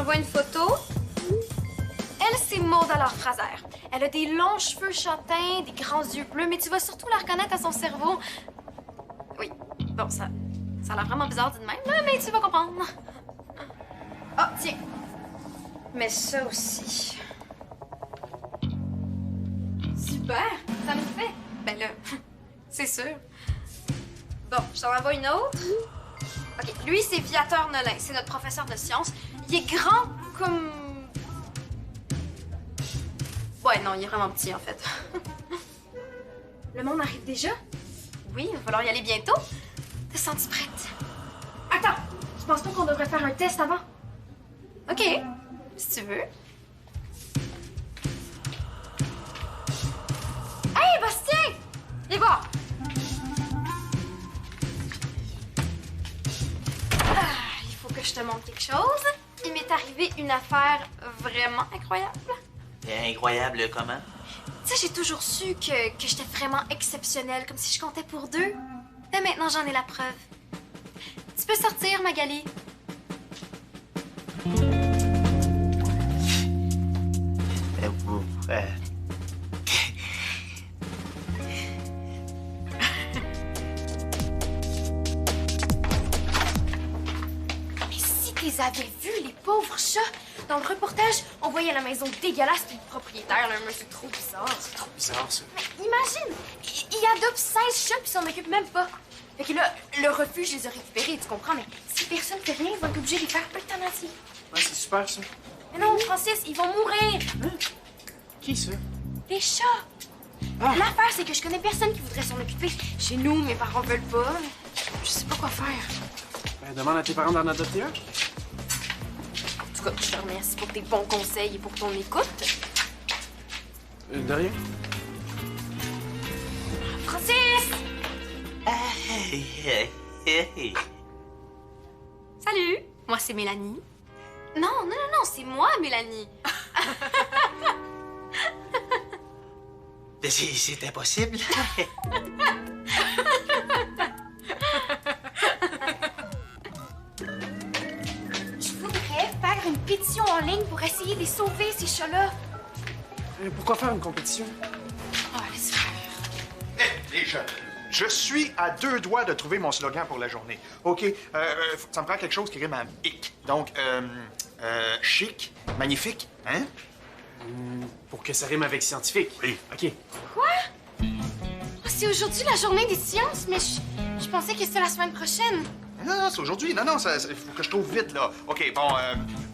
t'envoie une photo. Elle, c'est Maud alors Fraser. Elle a des longs cheveux châtains, des grands yeux bleus, mais tu vas surtout la reconnaître à son cerveau. Oui, bon, ça a l'air vraiment bizarre dit de même, là, mais tu vas comprendre. Ah, tiens. Mais ça aussi. Super, ça me fait. Ben là, c'est sûr. Bon, je t'en envoie une autre. OK, lui, c'est Viateur Nolin. C'est notre professeur de sciences. Il est grand comme... Ouais, non, il est vraiment petit, en fait. Le monde arrive déjà? Oui, il va falloir y aller bientôt. Te sens-tu prête? Attends, je pense pas qu'on devrait faire un test avant. OK, si tu veux. Hey, Bastien! Viens voir! Il faut que je te montre quelque chose. Il m'est arrivé une affaire vraiment incroyable. Incroyable comment? Tu sais, j'ai toujours su que j'étais vraiment exceptionnelle, comme si je comptais pour deux. Mais maintenant, j'en ai la preuve. Tu peux sortir, Magali. Mais si t'es avais vu, les pauvres chats! Dans le reportage, on voyait la maison dégueulasse puis le propriétaire, là, mais c'est trop bizarre. C'est trop bizarre, ça. Mais imagine, il adopte 16 chats puis s'en occupe même pas. Fait que là, le refuge, je les a récupérés, tu comprends? Mais si personne fait rien, ils vont être obligés de les faire euthanasier. Ouais, c'est super, ça. Mais non, Francis, ils vont mourir. Hein? Qui, ça? Les chats. Ah. L'affaire, c'est que je connais personne qui voudrait s'en occuper. Chez nous, mes parents veulent pas. Je sais pas quoi faire. Ben, demande à tes parents d'en adopter un. En tout cas, je te remercie pour tes bons conseils et pour ton écoute. De rien. Francis! Hey. Salut! Moi, c'est Mélanie. Non, c'est moi, Mélanie. C'est impossible. Je voudrais faire une pétition en ligne pour essayer de les sauver, ces chats-là. Pourquoi faire une compétition? Oh, laisse faire. Les jeunes, je suis à 2 doigts de trouver mon slogan pour la journée. OK, ça me prend quelque chose qui rime à hic. Donc, chic, magnifique, hein? Pour que ça rime avec scientifique. Oui. OK. Quoi? Oh, c'est aujourd'hui la journée des sciences, mais je pensais que c'était la semaine prochaine. Non, c'est aujourd'hui. Non, il faut que je trouve vite, là. OK, bon,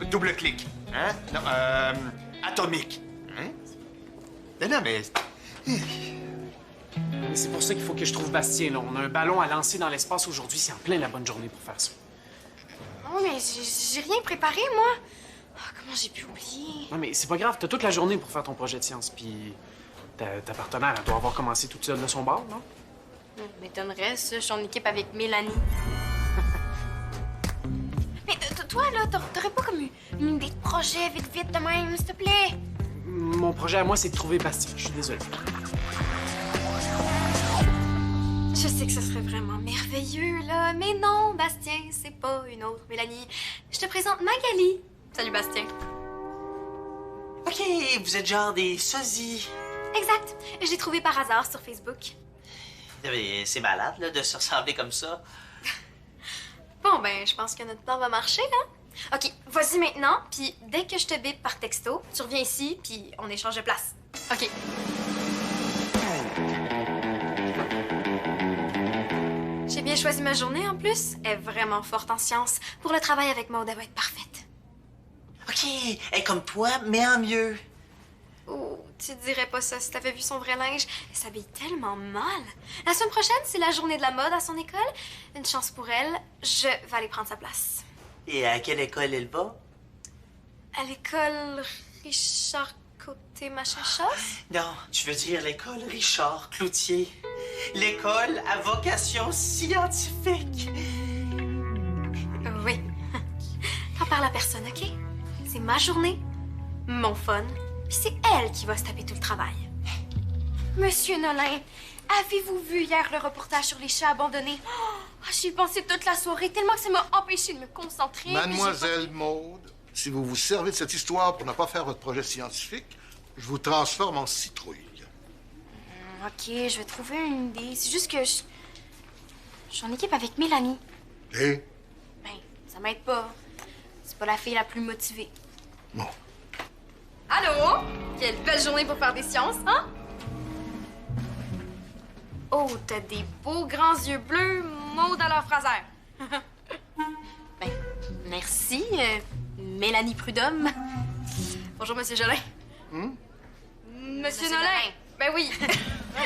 double clic, hein? Non, atomique, hein? Non, mais... Mais c'est pour ça qu'il faut que je trouve Bastien, là. On a un ballon à lancer dans l'espace aujourd'hui. C'est en plein la bonne journée pour faire ça. Oh, mais j'ai rien préparé, moi. Oh, comment j'ai pu oublier? Non, mais c'est pas grave. T'as toute la journée pour faire ton projet de science. Puis ta partenaire, elle doit avoir commencé toute seule de son bord, non? M'étonnerait, ça. Je suis en équipe avec Mélanie. Mais toi, là, t'aurais pas comme une idée de projet vite de même, s'il te plaît? Mon projet à moi, c'est de trouver Bastien. Je suis désolé. Je sais que ce serait vraiment merveilleux, là. Mais non, Bastien, c'est pas une autre Mélanie. Je te présente Magali. Salut, Bastien. OK, vous êtes genre des sosies. Exact. Je l'ai trouvé par hasard sur Facebook. Mais c'est malade, là, de se ressembler comme ça. Bon, ben, je pense que notre plan va marcher, là. OK, vas-y maintenant, puis dès que je te bip par texto, tu reviens ici, puis on échange de place. OK. J'ai bien choisi ma journée, en plus. Elle est vraiment forte en sciences. Pour le travail avec Maud, elle va être parfaite. OK, elle est comme toi, mais en mieux. Oh, tu dirais pas ça si t'avais vu son vrai linge. Elle s'habille tellement mal. La semaine prochaine, c'est la journée de la mode à son école. Une chance pour elle, je vais aller prendre sa place. Et à quelle école elle va? À l'école Richard Côté machin chose? Non, tu veux dire l'école Richard Cloutier. L'école à vocation scientifique. Oui. T'en parles à personne, OK? C'est ma journée, mon fun, puis c'est elle qui va se taper tout le travail. Monsieur Nolin, avez-vous vu hier le reportage sur les chats abandonnés? Oh, j'y ai pensé toute la soirée, tellement que ça m'a empêché de me concentrer. Mademoiselle Maude, si vous vous servez de cette histoire pour ne pas faire votre projet scientifique, je vous transforme en citrouille. OK, je vais trouver une idée. C'est juste que je suis en équipe avec Mélanie. Et? Ben, ça m'aide pas. C'est pas la fille la plus motivée. Bon. Allô? Quelle belle journée pour faire des sciences, hein? Oh, t'as des beaux grands yeux bleus, Maud alors Fraser. Ben, merci, Mélanie Prudhomme. Bonjour, Monsieur Jolin. Monsieur Nolin. Ben oui.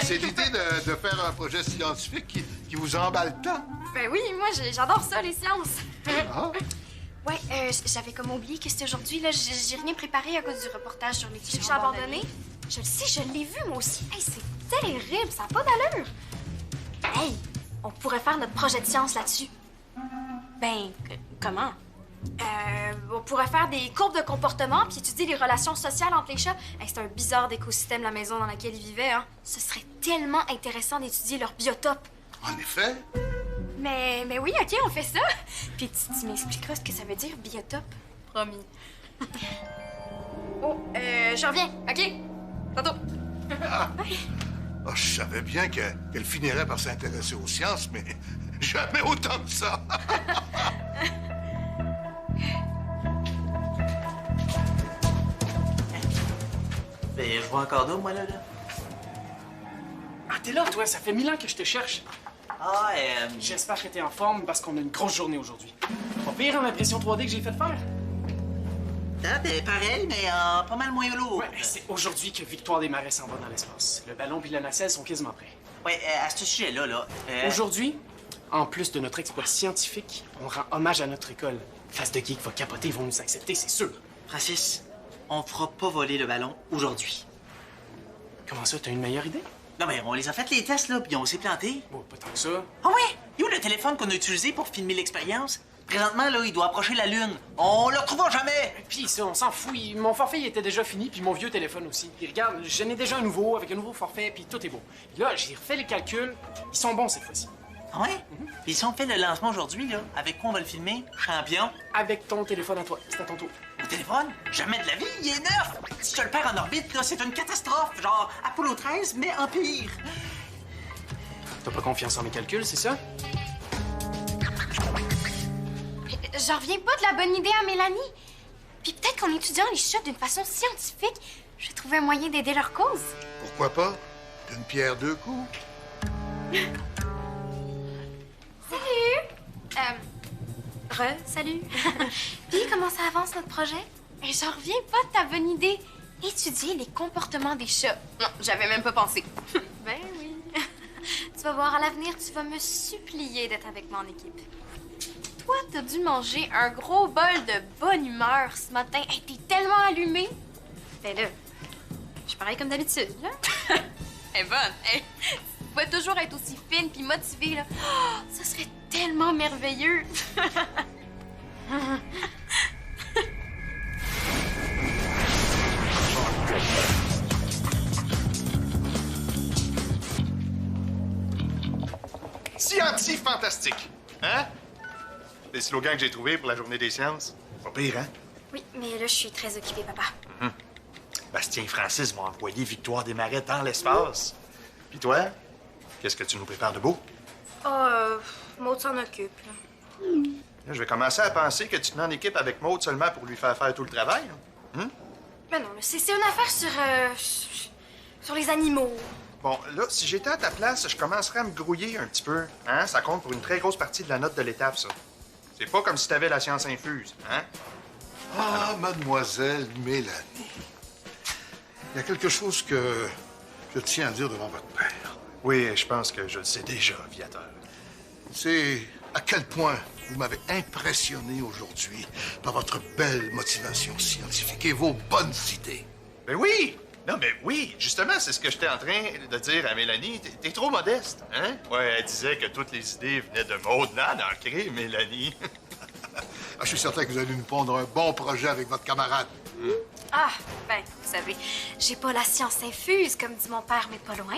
C'est l'idée de faire un projet scientifique qui vous emballe tant. Ben oui, moi, j'adore ça, les sciences. Ah. Ouais, j'avais comme oublié que c'était aujourd'hui, là. J'ai rien préparé à cause du reportage sur les clichés abandonnés. Je le sais, je l'ai vu, moi aussi. Hey, c'est terrible, ça n'a pas d'allure. Hey, on pourrait faire notre projet de science là-dessus. Ben, comment? On pourrait faire des courbes de comportement puis étudier les relations sociales entre les chats. Hey, c'est un bizarre d'écosystème, la maison dans laquelle ils vivaient, hein. Ce serait tellement intéressant d'étudier leur biotope. En effet. Mais oui, OK, on fait ça. Puis tu m'expliqueras ce que ça veut dire, biotope. Promis. Oh, je reviens, OK? Tantôt. Ah, je savais bien qu'elle finirait par s'intéresser aux sciences, mais jamais autant que ça. Ben, je vois encore d'eau, moi, là. Ah, t'es là, toi. Ça fait 1000 ans que je te cherche. Ah, J'espère que t'es en forme parce qu'on a une grosse journée aujourd'hui. Pas pire, hein, l'impression 3D que j'ai fait faire. Ah, ben, pareil, mais pas mal moins lourd. Ouais, c'est aujourd'hui que Victoire des Marais s'en va dans l'espace. Le ballon puis la nacelle sont quasiment prêts. Ouais, à ce sujet-là, là. Aujourd'hui, en plus de notre exploit scientifique, on rend hommage à notre école. Face de geek va capoter, ils vont nous accepter, c'est sûr. Francis, on fera pas voler le ballon aujourd'hui. Comment ça, t'as une meilleure idée? Non, mais on les a fait les tests, là, puis on s'est plantés. Bon, pas tant que ça. Ah ouais? Il est où le téléphone qu'on a utilisé pour filmer l'expérience? Présentement, là, il doit approcher la Lune. On le retrouvera jamais! Puis ça, on s'en fout. Mon forfait il était déjà fini, puis mon vieux téléphone aussi. Puis regarde, j'en ai déjà un nouveau, avec un nouveau forfait, puis tout est beau. Puis là, j'ai refait les calculs. Ils sont bons cette fois-ci. Ah ouais? Puis si on fait le lancement aujourd'hui, là, avec quoi on va le filmer? Champion? Avec ton téléphone à toi. C'est à ton tour. Mon téléphone? Jamais de la vie, il est neuf! Si je le perds en orbite, là, c'est une catastrophe. Genre Apollo 13, mais en pire. T'as pas confiance en mes calculs, c'est ça? J'en reviens pas de la bonne idée à Mélanie. Puis peut-être qu'en étudiant les chats d'une façon scientifique, je vais trouver un moyen d'aider leur cause. Pourquoi pas? D'une pierre deux coups. Salut! Salut. Puis comment ça avance notre projet? Et j'en reviens pas de ta bonne idée. Étudier les comportements des chats. Non, j'avais même pas pensé. Ben oui. Tu vas voir, à l'avenir, tu vas me supplier d'être avec moi en équipe. Toi, t'as dû manger un gros bol de bonne humeur ce matin. Hey, t'es tellement allumée. Ben là, je suis pareil comme d'habitude, là. Elle est bonne. Hey, tu pouvais toujours être aussi fine puis motivée, là. Oh, ça serait tellement merveilleux. Scientifique fantastique. Hein? Des slogans que j'ai trouvés pour la journée des sciences. Pas pire, hein? Oui, mais là, je suis très occupée, papa. Bastien et Francis vont envoyer Victoire des Marais dans l'espace. Puis toi, qu'est-ce que tu nous prépares de beau? Maud s'en occupe, là. Là, je vais commencer à penser que tu te mets en équipe avec Maud seulement pour lui faire faire tout le travail. Là. Ben non, c'est une affaire sur les animaux. Bon, là, si j'étais à ta place, je commencerais à me grouiller un petit peu. Hein? Ça compte pour une très grosse partie de la note de l'étape, ça. C'est pas comme si t'avais la science infuse, hein? Ah, mademoiselle Mélanie. Il y a quelque chose que je tiens à dire devant votre père. Oui, je pense que je le sais déjà, Viateur. C'est à quel point vous m'avez impressionné aujourd'hui par votre belle motivation scientifique et vos bonnes idées. Ben oui! Non, mais oui, justement, c'est ce que j'étais en train de dire à Mélanie. T'es trop modeste, hein? Ouais, elle disait que toutes les idées venaient de Maud. Non, ancrée, Mélanie. Je suis certain que vous allez nous pondre un bon projet avec votre camarade. Ah, ben, vous savez, j'ai pas la science infuse, comme dit mon père, mais pas loin.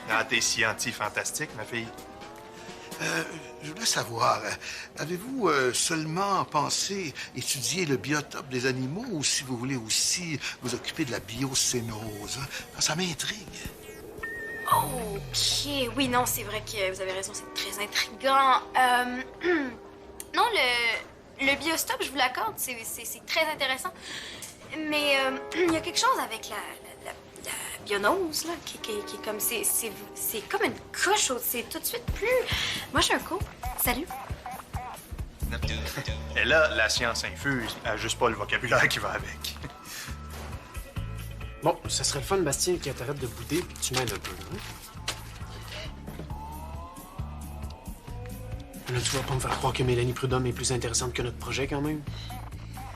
Ah, t'es scientifique fantastique, ma fille. Je voulais savoir, avez-vous seulement pensé étudier le biotope des animaux ou si vous voulez aussi vous occuper de la biocénose? Hein? Ça m'intrigue. OK. Oui, non, c'est vrai que vous avez raison, c'est très intriguant. Non, le biostop, je vous l'accorde, c'est très intéressant. Mais il y a quelque chose avec la bionose, là, qui est comme... C'est comme une coche, c'est tout de suite plus... Moi, j'ai un couple. Salut. Et là, la science infuse, elle a juste pas le vocabulaire qui va avec. Bon, ça serait le fun, Bastien, que t'arrêtes de bouder et que tu m'aides un peu, hein? Là, tu vas pas me faire croire que Mélanie Prudhomme est plus intéressante que notre projet, quand même?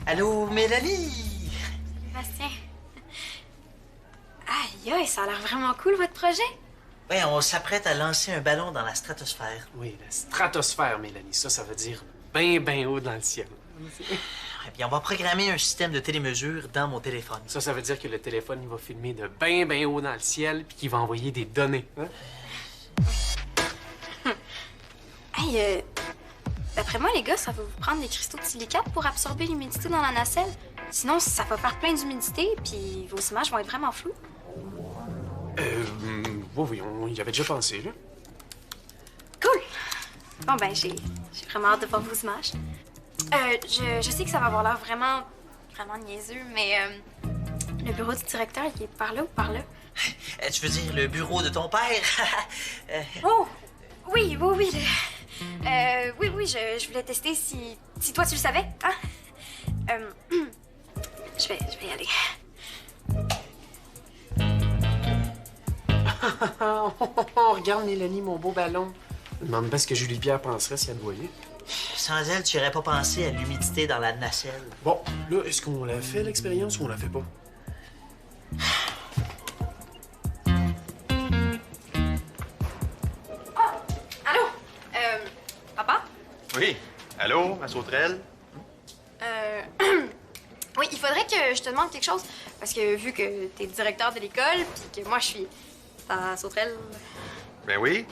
Allô, Mélanie? Bastien. Aïe, aïe, ça a l'air vraiment cool, votre projet. Ouais, on s'apprête à lancer un ballon dans la stratosphère. Oui, la stratosphère, Mélanie. Ça veut dire bien haut dans le ciel. Et puis on va programmer un système de télémesure dans mon téléphone. Ça veut dire que le téléphone, il va filmer de bien haut dans le ciel puis qu'il va envoyer des données, hein? Hey, d'après moi, les gars, ça va vous prendre des cristaux de silicate pour absorber l'humidité dans la nacelle. Sinon, ça va faire plein d'humidité, puis vos images vont être vraiment floues. Oui, on y avait déjà pensé, là. Cool! Bon, ben, j'ai vraiment hâte de voir vos images. Je sais que ça va avoir l'air vraiment niaiseux, mais le bureau du directeur, il est par là ou par là? Tu veux dire le bureau de ton père? Oh! Oui, je voulais tester si toi tu le savais, hein? Je vais y aller. Regarde, Mélanie, mon beau ballon. Je me demande pas ce que Julie Pierre penserait si elle le voyait. Sans elle, tu n'aurais pas pensé à l'humidité dans la nacelle. Bon, là, est-ce qu'on l'a fait, l'expérience, ou on la fait pas? Allô? Papa? Oui. Allô, ma sauterelle? Oui, il faudrait que je te demande quelque chose. Parce que vu que t'es directeur de l'école, puis que moi, je suis ta sauterelle... Ben oui.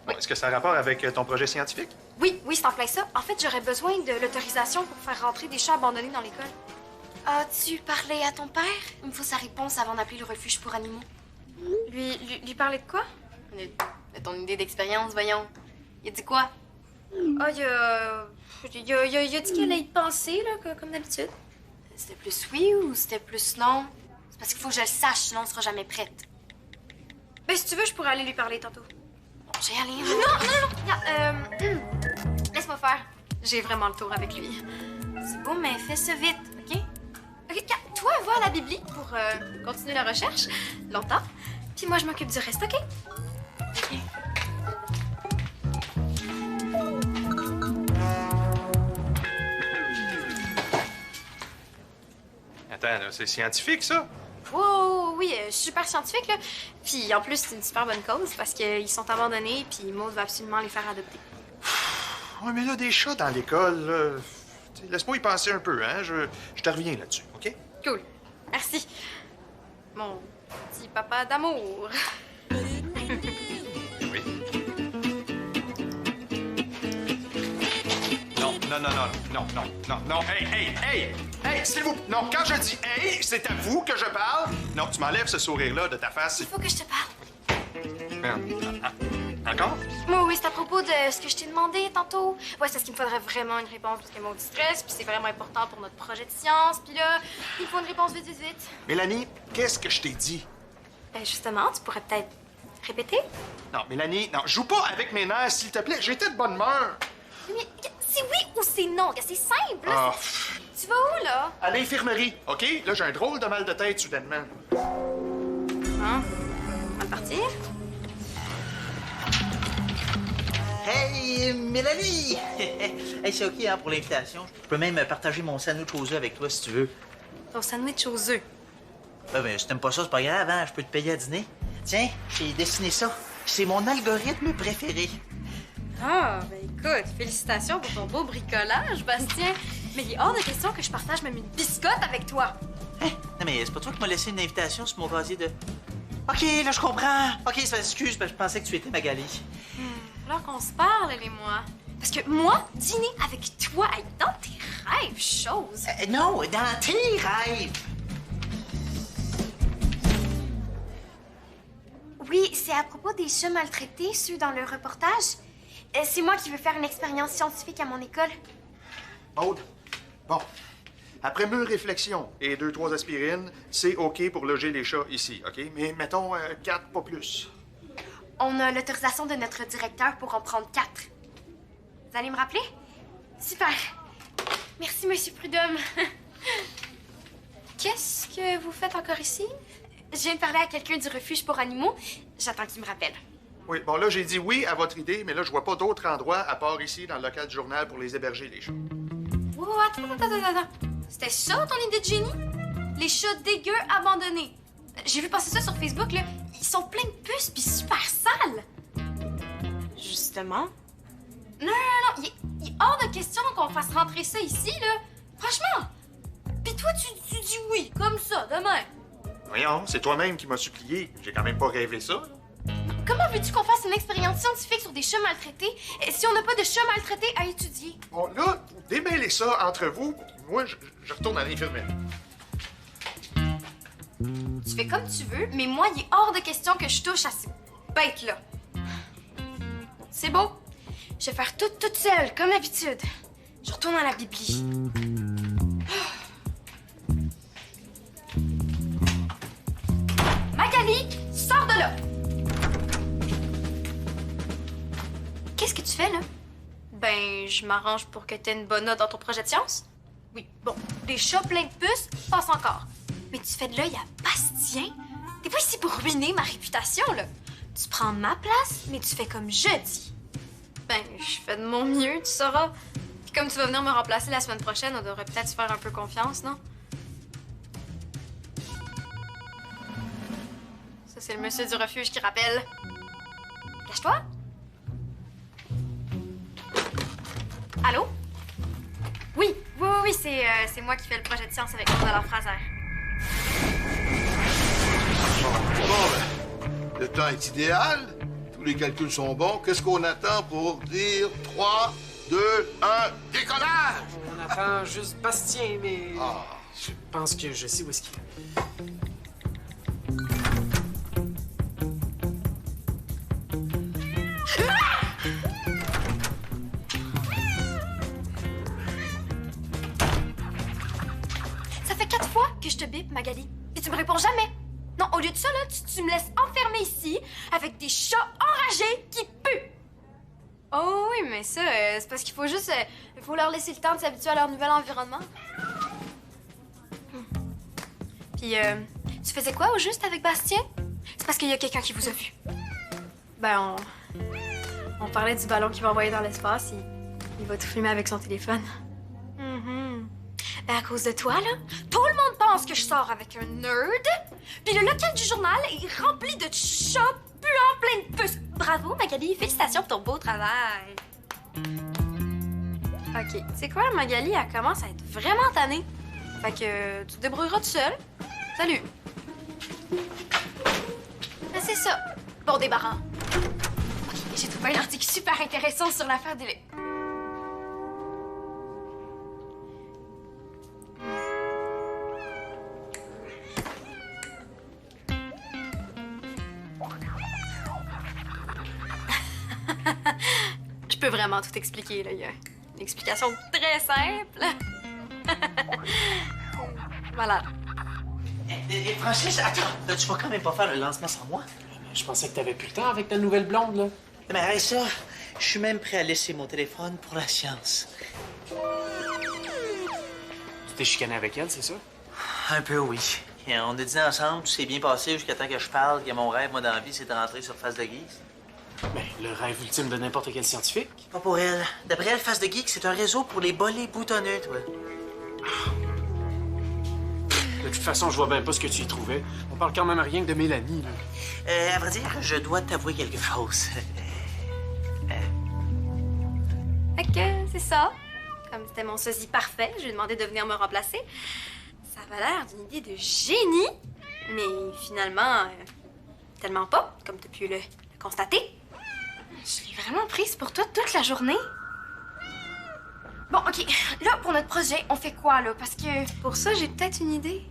Bon, est-ce que ça a rapport avec ton projet scientifique? Oui, c'est en plein ça. En fait, j'aurais besoin de l'autorisation pour faire rentrer des chats abandonnés dans l'école. As-tu parlé à ton père? Il me faut sa réponse avant d'appeler le refuge pour animaux. Lui parler de quoi? De ton idée d'expérience, voyons. Il a dit quoi? Ah, il a dit qu'elle allait y penser, là, comme d'habitude. C'était plus oui ou c'était plus non? C'est parce qu'il faut que je le sache, sinon on sera jamais prête. Ben, si tu veux, je pourrais aller lui parler tantôt. Je vais y aller. Non! Laisse-moi faire. J'ai vraiment le tour avec lui. C'est beau, mais fais ça vite, OK? OK, toi, va à la Bibli pour continuer la recherche, longtemps. Puis moi, je m'occupe du reste, OK? OK. Attends, là, c'est scientifique, ça? Oh, oui, super scientifique, là. Puis en plus, c'est une super bonne cause parce qu'ils sont abandonnés, puis Maud va absolument les faire adopter. Ouais, mais là, des chats dans l'école, là, laisse-moi y penser un peu, hein? Je te reviens là-dessus, OK? Cool. Merci. Mon petit papa d'amour. Oui. Non. Hey, s'il vous... Non, quand je dis hey, c'est à vous que je parle. Non, tu m'enlèves ce sourire-là de ta face. Il faut que je te parle. Merde. Encore? Oui, c'est à propos de ce que je t'ai demandé tantôt. Ouais, c'est parce qu'il me faudrait vraiment une réponse parce que Maud stress, puis c'est vraiment important pour notre projet de science. Puis là, il faut une réponse vite. Mélanie, qu'est-ce que je t'ai dit? Ben justement, tu pourrais peut-être répéter? Non, Mélanie, non, joue pas avec mes nerfs, s'il te plaît. J'étais de bonne humeur. Mais c'est oui ou c'est non? C'est simple. Là, Ah, tu vas où, là? à l'infirmerie, OK? Là, j'ai un drôle de mal de tête soudainement. Hein? On va partir? Hey, Mélanie! Hey, c'est OK hein, pour l'invitation. Je peux même partager mon sandwich aux œufs avec toi si tu veux. Ton sandwich aux œufs. Ben, si t'aimes pas ça, c'est pas grave, hein? Je peux te payer à dîner. Tiens, j'ai dessiné ça. C'est mon algorithme préféré. Ah, ben écoute, félicitations pour ton beau bricolage, Bastien. Mais il est hors de question que je partage même une biscotte avec toi. Hein? Non, mais c'est pas toi qui m'as laissé une invitation sur mon casier de... OK, là, je comprends. OK, ça m'excuse, parce que je pensais que tu étais Magali. Alors qu'on se parle, elle et moi. Parce que moi, dîner avec toi, hey, dans tes rêves, chose. Non, dans tes rêves. Oui, c'est à propos des chats maltraités, ceux dans le reportage. C'est moi qui veux faire une expérience scientifique à mon école. Maude, bon. Après mûre réflexion et 2-3 aspirines, c'est OK pour loger les chats ici, OK? Mais mettons 4, pas plus. On a l'autorisation de notre directeur pour en prendre 4. Vous allez me rappeler? Super. Merci, Monsieur Prudhomme. Qu'est-ce que vous faites encore ici? Je viens de parler à quelqu'un du refuge pour animaux. J'attends qu'il me rappelle. Oui, bon, là, j'ai dit oui à votre idée, mais là, je vois pas d'autre endroit à part ici, dans le local du journal, pour les héberger, les chats. Oh, attends. C'était ça, ton idée de génie? Les chats dégueux abandonnés. J'ai vu passer ça sur Facebook, là. Ils sont pleins de puces puis super sales. Justement. Non. Il est hors de question qu'on fasse rentrer ça ici, là. Franchement. Puis toi, tu dis oui, comme ça, demain. Voyons, c'est toi-même qui m'as supplié. J'ai quand même pas rêvé ça. Comment veux-tu qu'on fasse une expérience scientifique sur des chats maltraités si on n'a pas de chats maltraités à étudier? Bon, là, vous démêlez ça entre vous. Moi, je retourne à l'infirmerie. Tu fais comme tu veux, mais moi, il est hors de question que je touche à ces bêtes-là. C'est beau. Je vais faire tout toute seule, comme d'habitude. Je retourne à la Bibli. Magali, sors de là! Qu'est-ce que tu fais, là? Ben, je m'arrange pour que t'aies une bonne note dans ton projet de sciences. Oui, bon, des chats pleins de puces, passe encore. Mais tu fais de l'œil à Bastien? T'es pas ici pour ruiner ma réputation, là. Tu prends ma place, mais tu fais comme je dis. Ben, je fais de mon mieux, tu sauras. Puis comme tu vas venir me remplacer la semaine prochaine, on devrait peut-être se faire un peu confiance, non? Ça, c'est le monsieur du refuge qui rappelle. Cache-toi. Allô? Oui, c'est moi qui fais le projet de science avec Mme Fraser. Bon, le temps est idéal. Tous les calculs sont bons. Qu'est-ce qu'on attend pour dire 3, 2, 1, décollage? On attend juste Bastien, mais... Ah. Je pense que je sais où est-ce qu'il est. Ça fait 4 fois que je te bip, Magali. Et tu me réponds jamais. Non, au lieu de ça, là, tu me laisses enfermer ici avec des chats enragés qui puent. Oh oui, mais ça, c'est parce qu'il faut juste... il faut leur laisser le temps de s'habituer à leur nouvel environnement. Puis, tu faisais quoi au juste avec Bastien? C'est parce qu'il y a quelqu'un qui vous a vu. Ben, on parlait du ballon qu'il va envoyer dans l'espace. Il va tout filmer avec son téléphone. Ben, à cause de toi, là, tout le monde pense que je sors avec un nerd. Puis le local du journal est rempli de chats puants plein de puces. Bravo, Magali. Félicitations pour ton beau travail. OK. Tu sais quoi, Magali, elle commence à être vraiment tannée. Fait que tu te débrouilleras tout seul. Salut. Ben, c'est ça. Bon débarras. OK, j'ai trouvé un article super intéressant sur l'affaire des... Je peux vraiment tout expliquer, là. Il y a une explication très simple. Voilà. Francis, attends, tu vas quand même pas faire le lancement sans moi? Je pensais que t'avais plus le temps avec ta nouvelle blonde, là. Mais arrête ça, je suis même prêt à laisser mon téléphone pour la science. Tu t'es chicané avec elle, c'est ça? Un peu, oui. Et on a dîné ensemble, tout s'est bien passé jusqu'à temps que je parle, que mon rêve, moi, dans la vie, c'est de rentrer sur Face de Geeks. Ben, le rêve ultime de n'importe quel scientifique. Pas pour elle. D'après elle, Face de Geeks, c'est un réseau pour les bolets boutonneux, toi. De toute façon, je vois bien pas ce que tu y trouvais. On parle quand même rien que de Mélanie, là. À vrai dire, je dois t'avouer quelque chose. Fait que c'est ça. Comme c'était mon sosie parfait, je lui ai demandé de venir me remplacer. Ça avait l'air d'une idée de génie, mais finalement, tellement pas, comme tu as pu le constater. Je l'ai vraiment prise pour toi toute la journée. Bon, OK. Là, pour notre projet, on fait quoi, là? Parce que pour ça, j'ai peut-être une idée.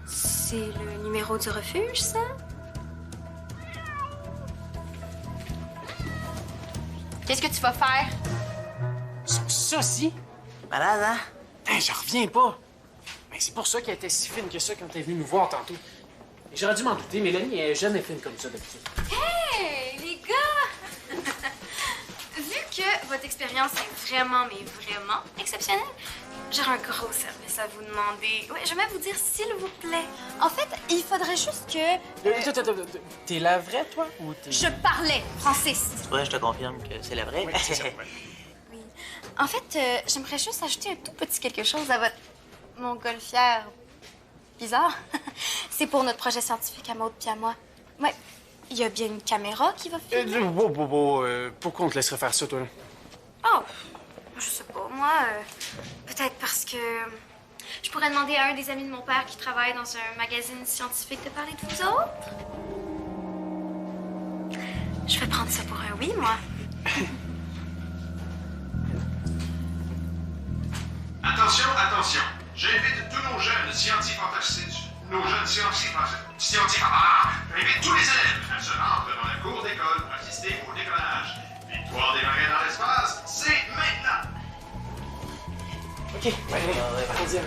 C'est le numéro du refuge, ça? Qu'est-ce que tu vas faire? Ça, si? Malade, hein? Putain, j'en reviens pas. Mais c'est pour ça qu'elle était si fine que ça quand elle est venue nous voir tantôt. Et j'aurais dû m'en douter, Mélanie elle est jamais fine comme ça d'habitude. Hey, les gars! Vu que votre expérience est vraiment, mais vraiment exceptionnelle, j'aurais un gros service à vous demander. Ouais, j'aimerais vous dire s'il vous plaît. En fait, il faudrait juste que... T'es la vraie, toi, ou t'es... Je parlais, Francis. Ouais, je te confirme que c'est la vraie. Oui, c'est ça, ouais. Oui. En fait, j'aimerais juste ajouter un tout petit quelque chose à votre montgolfière bizarre. C'est pour notre projet scientifique à Maud puis à moi. Ouais. Il y a bien une caméra qui va filmer. Pourquoi on te laisserait faire ça, toi, là? Oh, je sais pas. Moi, peut-être parce que je pourrais demander à un des amis de mon père qui travaille dans un magazine scientifique de parler de vous autres. Je vais prendre ça pour un oui, moi. Attention, attention. J'invite tous nos jeunes scientifiques fantastiques. J'invite tous les élèves à se rendre dans la cour d'école pour assister au décollage. Victoire des marins dans l'espace, c'est maintenant! OK, allons-y.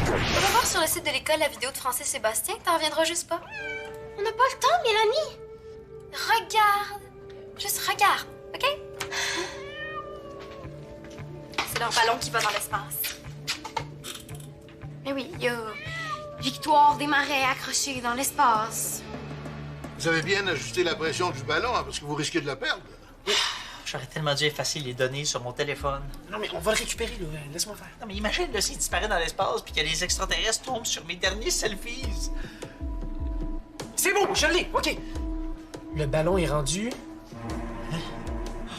On va voir sur le site de l'école la vidéo de Francis Sébastien. T'en reviendras juste pas. On n'a pas le temps, Mélanie. Regarde. Juste regarde, OK? C'est leur ballon qui va dans l'espace. Mais oui, il y a Victoire des marais accrochée dans l'espace. Vous avez bien ajusté la pression du ballon, hein, parce que vous risquez de la perdre. J'aurais tellement dû effacer les données sur mon téléphone. Non, mais on va le récupérer, là. Laisse-moi faire. Non, mais imagine, là, s'il disparaît dans l'espace puis que les extraterrestres tombent sur mes derniers selfies. C'est bon, je l'ai. OK. Le ballon est rendu...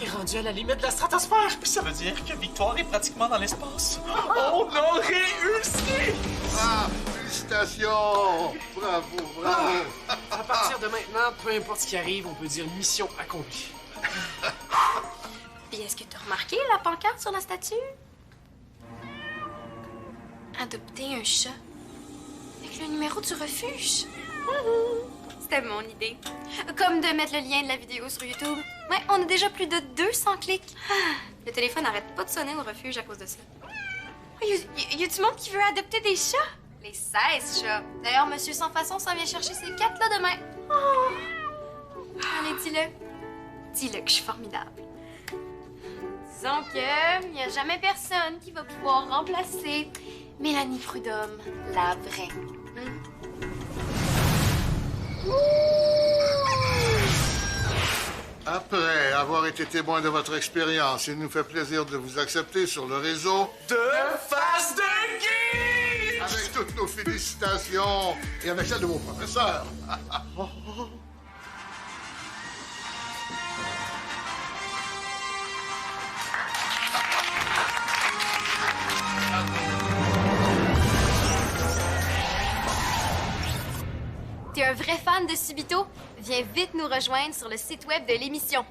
Il est rendu à la limite de la stratosphère. Puis ça veut dire que Victoire est pratiquement dans l'espace. On a réussi! Ah, félicitations! Bravo, bravo! À partir de maintenant, peu importe ce qui arrive, on peut dire mission accomplie. Puis est-ce que t'as remarqué la pancarte sur la statue? Adopter un chat. Avec le numéro du refuge. C'était mon idée. Comme de mettre le lien de la vidéo sur YouTube. Ouais, on a déjà plus de 200 clics. Le téléphone n'arrête pas de sonner au refuge à cause de ça. Y a du monde qui veut adopter des chats? Les 16 chats. D'ailleurs, Monsieur Sans Façon s'en vient chercher ces 4-là demain. Oh. Allez, dis-le. Dis-le que je suis formidable. Disons que il n'y a jamais personne qui va pouvoir remplacer Mélanie Prudhomme, la vraie. Après avoir été témoin de votre expérience, il nous fait plaisir de vous accepter sur le réseau De face de geek! avec toutes nos félicitations et avec celle de vos professeurs. T'es un vrai fan de Subito? Viens vite nous rejoindre sur le site web de l'émission.